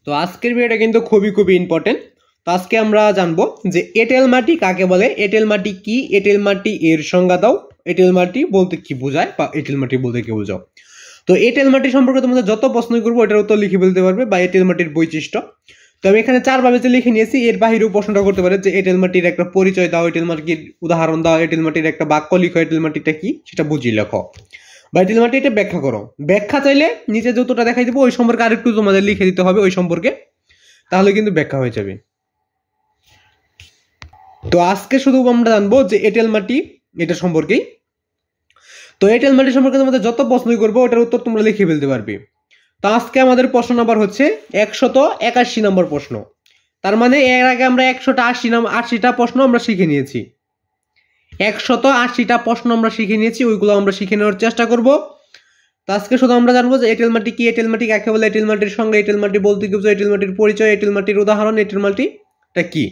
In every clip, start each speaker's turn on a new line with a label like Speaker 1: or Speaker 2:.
Speaker 1: তো আজকের ভিডিওটা কিন্তু খুবই ইম্পর্টেন্ট। তো আজকে আমরা জানবো যে এঁটেল মাটি কাকে বলে, এঁটেল মাটি কি, এঁটেল মাটি এর সংজ্ঞা দাও, এঁটেল মাটি বলতে কি বোঝায় বা এঁটেল মাটি বলতে কি বোঝাও। তো এঁটেল মাটি সম্পর্কে তোমাদের যত প্রশ্ন করবো এটার উত্তর লিখে বলতে পারবে বা এঁটেল মাটির বৈশিষ্ট্য। তো আমি এখানে 4 ভাবে লিখে নিয়েছি, এর বাহিরেও প্রশ্নটা করতে পারে যে এঁটেল মাটির একটা পরিচয় দাও, এঁটেল মাটির উদাহরণ দাও, এঁটেল মাটির একটা বাক্য লিখো, এঁটেল মাটিটা কি সেটা বুঝিয়ে লেখো বা এঁটেল মাটি এটা ব্যাখ্যা করো। ব্যাখ্যা চাইলে নিচে যতটা দেখাই দেবো ওই সম্পর্কে আরেকটু তোমাদের লিখে দিতে হবে ওই সম্পর্কে, তাহলে কিন্তু ব্যাখ্যা হয়ে যাবে। তো আজকে শুধু আমরা জানবো যে এঁটেল মাটি এটা সম্পর্কেই। তো এঁটেল মাটি সম্পর্কে তোমাদের যত প্রশ্নই করবো ওটার উত্তর তোমরা লিখে ফেলতে পারবে। তো আজকে আমাদের প্রশ্ন নাম্বার হচ্ছে 181 নম্বর প্রশ্ন। তার মানে এর আগে আমরা 180টা প্রশ্ন আমরা শিখে নিয়েছি, 180টা প্রশ্ন আমরা শিখে নিয়েছি, ওইগুলো আমরা শিখে নেওয়ার চেষ্টা করব। তো আজকে শুধু আমরা জানবো যে এঁটেল মাটি কি, এঁটেল মাটি কাকে বলে, এঁটেল মাটির সঙ্গে, এঁটেল মাটি বলতে কি বোঝায়, এঁটেল মাটির পরিচয়, এঁটেল মাটির উদাহরণ, এঁটেল মাটিটা কি।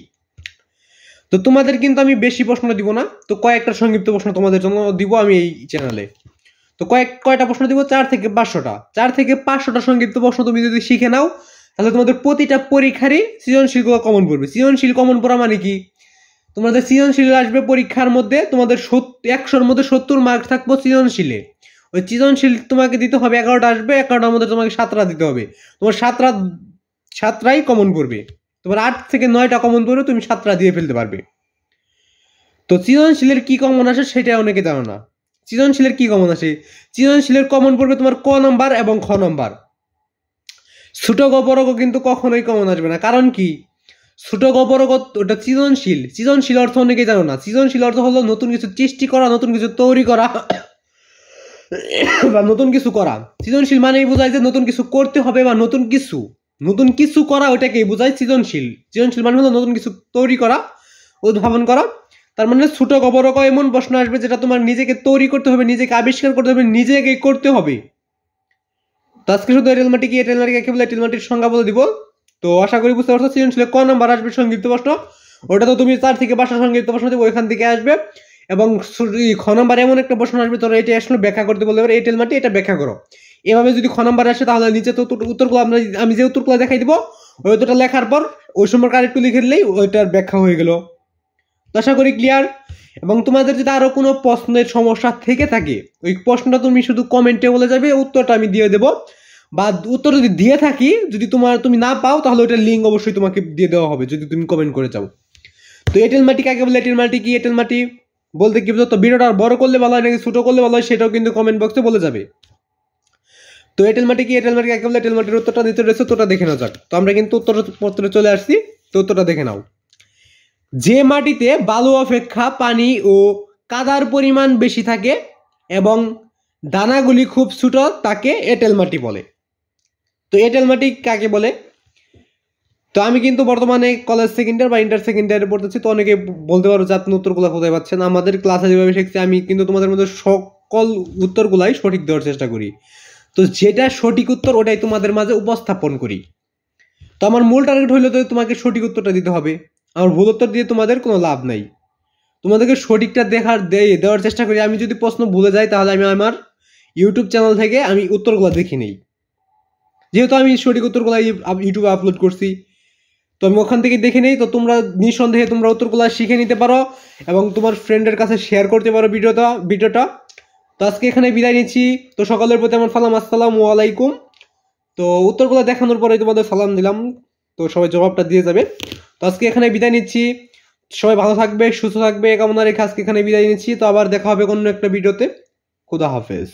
Speaker 1: তো তোমাদের কিন্তু আমি বেশি প্রশ্ন দিব না, তো কয়েকটা সংক্ষিপ্ত প্রশ্ন তোমাদের জন্য দিব আমি এই চ্যানেলে। তো কয়টা প্রশ্ন দিব, 4 থেকে 500টা সংক্ষিপ্ত প্রশ্ন তুমি যদি শিখে নাও তাহলে তোমাদের প্রতিটা পরীক্ষারই সৃজনশীল কমন পড়বে। সৃজনশীল কমন পড়া মানে কি, তোমাদের সৃজনশীল আসবে পরীক্ষার মধ্যে, তোমাদের 100-র মধ্যে 70 মার্ক থাকবো সৃজনশীলে। ওই সৃজনশীল তোমাকে দিতে হবে 11টা আসবে, 11টার মধ্যে তোমাকে 7টা দিতে হবে, তোমার 7টাই কমন পড়বে। তোমার 8 থেকে 9টা কমন পড়বে, তুমি 7টা দিয়ে ফেলতে পারবে। তো সৃজনশীলের কি কমন আসে সেটা অনেকে জানো না। সৃজনশীলের কি কমন আসে, সৃজনশীলের কমন পড়বে তোমার ক নাম্বার এবং খ নাম্বার। ছোট গ বড় গ কিন্তু কখনোই কমন আসবে না, কারণ কি ছোট গ বড় গ ওটা সৃজনশীল অর্থ অনেকেই জানো না। সৃজনশীল অর্থ হলো নতুন কিছু সৃষ্টি করা, নতুন কিছু তৈরি করা বা নতুন কিছু করা। সৃজনশীল মানেই বোঝায় যে নতুন কিছু করতে হবে বা নতুন কিছু করা, ওইটাকেই বোঝায় সৃজনশীল। সৃজনশীল মানে হলো নতুন কিছু তৈরি করা, উদ্ভাবন করা। তার মানে ছোট গ বড় গ এমন প্রশ্ন আসবে যেটা তোমার নিজেকে তৈরি করতে হবে, নিজেকে আবিষ্কার করতে হবে, নিজেকে করতে হবে। তো আজকে শুধু এঁটেল মাটি কি, এঁটেল মাটি কাকে বলে, এঁটেল মাটির সংজ্ঞা বলে দিব। তো আশা করি বুঝতে পারছো। সৃজনশীলে ক নাম্বার আসবে সংক্ষিপ্ত প্রশ্ন, ওটা তো তুমি 4 থেকে 5টা সংক্ষিপ্ত প্রশ্ন দেবো, ওইখান থেকে আসবে। এবং খ নাম্বার এমন একটা প্রশ্ন আসবে তোরা এটা আসলে ব্যাখ্যা করতে বলতে পারে, এঁটেল মাটি এটা ব্যাখ্যা করো। এভাবে যদি খ নাম্বার আসে তাহলে নিচে তো উত্তরগুলো আমি যে উত্তরগুলো দেখাই দিব ওই উত্তরটা লেখার পর ওই সম্পর্কে আরেকটু লিখে দিলেই ওইটার ব্যাখ্যা হয়ে গেল। তো আশা করি ক্লিয়ার। এবং তোমাদের যদি আরো কোনো প্রশ্নের সমস্যা থেকে থাকে ওই প্রশ্নটা তুমি শুধু কমেন্টে বলে যাবে, উত্তরটা আমি দিয়ে দেবো। বা উত্তর যদি দিয়ে থাকি, যদি তুমি না পাও তাহলে ওইটার লিঙ্ক অবশ্যই তোমাকে দিয়ে দেওয়া হবে যদি তুমি কমেন্ট করে যাও। তো এঁটেল মাটি কাকে বলে, এঁটেল মাটি কি, এঁটেল মাটি বলতে কি বুঝো। তো ভিডিওটা বড় করলে ভালো হয় নাকি ছোট করলে ভালো হয় সেটাও কিন্তু কমেন্ট বক্সে বলে যাবে। তো এঁটেল মাটি কি, এঁটেল মাটি কাকে বলে, এঁটেল মাটির উত্তরটা দিতে রয়েছে, তোটা দেখে নাও যাক। তো আমরা কিন্তু উত্তরপত্রে চলে আসছি, তো উত্তরটা দেখে নাও। যে মাটিতে বালু অপেক্ষা পানি ও কাদার পরিমাণ বেশি থাকে এবং দানাগুলি খুব ছোট তাকে এঁটেল মাটি বলে। তো এঁটেল মাটি কাকে বলে, তো আমি কিন্তু বর্তমানে কলেজ সেকেন্ড ইয়ার বা ইন্টার সেকেন্ড ইয়ারে পড়তেছি। তো অনেকে বলতে পারো যে আপনি উত্তরগুলো কোথায় পাচ্ছেন। আমাদের ক্লাসে যেভাবে শিখছি আমি কিন্তু তোমাদের মধ্যে সকল উত্তরগুলাই সঠিক দেওয়ার চেষ্টা করি। তো যেটা সঠিক উত্তর ওটাই তোমাদের মাঝে উপস্থাপন করি। তো আমার মূল টার্গেট হইলো তো তোমাকে সঠিক উত্তরটা দিতে হবে, আমার ভুল উত্তর দিয়ে তোমাদের কোনো লাভ নাই। তোমাদেরকে সঠিকটা দেওয়ার চেষ্টা করি। আমি যদি প্রশ্ন ভুলে যাই তাহলে আমি আমার ইউটিউব চ্যানেল থেকে আমি উত্তরগুলো দেখে নিই, যেহেতু আমি সঠিক উত্তরগুলো ইউটিউবে আপলোড করছি, তো আমি ওখান থেকে দেখে নেই। তো তোমরা নিঃসন্দেহে তোমরা উত্তরগুলো শিখে নিতে পারো এবং তোমার ফ্রেন্ডের কাছে শেয়ার করতে পারো ভিডিওটা। তো আজকে এখানে বিদায় নিচ্ছি। তো সকলের প্রতি আমার সালাম, আসসালামু আলাইকুম। তো উত্তরগুলো দেখানোর পরে তোমাদের সালাম দিলাম, তো সবাই জবাবটা দিয়ে যাবে। তো আজকে এখানে বিদায় নিচ্ছি, সবাই ভালো থাকবে, সুস্থ থাকবে, কামনা রেখে আজকে এখানে বিদায় নিচ্ছি। তো আবার দেখা হবে অন্য একটা ভিডিওতে। খুদা হাফেজ।